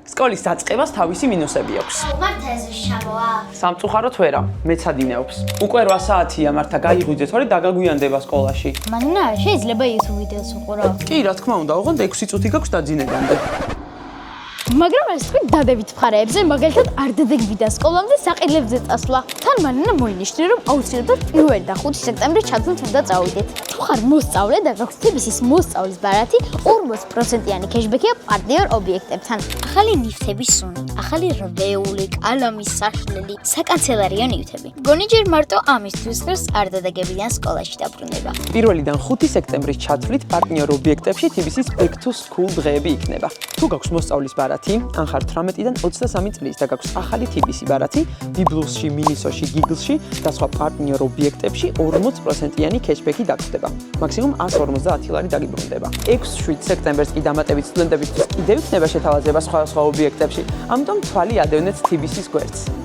სკოლის დაწყებას თავისი მინუსები აქვს. მართა ეს შამოა. სამწუხაროდ ვერა, მეცადინეობს. უკვე 8 საათია მართა გაიღვიძეთ, ორი დაგაგვიანდება სკოლაში. მანნა, შეიძლება YouTube ვიდეოს უყურო. კი, რა თქმა უნდა, ოღონდ 6 წუთი გაქვს დაძინებამდე. მაგრამ ეს თქვი დადებით მხარეებზე, მაგალითად არ დადეგბიდან სკოლამდე საყიდლებზე წასვლა. თან მანნა მოინიშნე, რომ აუცილებლად 1 და 5 სექტემბრის ჩათვლით უნდა წავიდეთ. თუ ხარ მოსწავლე და გაქვს TBC-ის მოსწავლის ბარათი, 40%-იანი кэшბექია პარტნიორ ობიექტებთან. ახალი ნივთების სუნი, ახალი რვეული, კალამის საშლელი, საკანცელერიო ნივთები. გონი ჯერ მარტო ამისთვის ღირს არ დადეგებიდან სკოლაში დაბრუნება. 1-დან 5 სექტემბრის ჩათვლით პარტნიორ ობიექტებში TBC-ის Back to School დღეები იქნება. თუ გაქვს მოსწავლის ბარათი, ან ხარ 18-დან 23 წლის და გაქვს ახალი TBC ბარათი, Biblos-ში, Miniso-ში, Giggle-ში და სხვა პარტნიორ ობიექტებში 40%-იანი кэшბექი დაგწდება. მაქსიმუმ 150 ლარი დაგიბრუნდება. 6-7 სექტემბერს კი დამატებით სტუდენტებისთვის კიდევ იქნება შეთავაზება სხვა ობიექტებში. ამიტომ თვალი ადევნეთ TBC-ის გვერდს.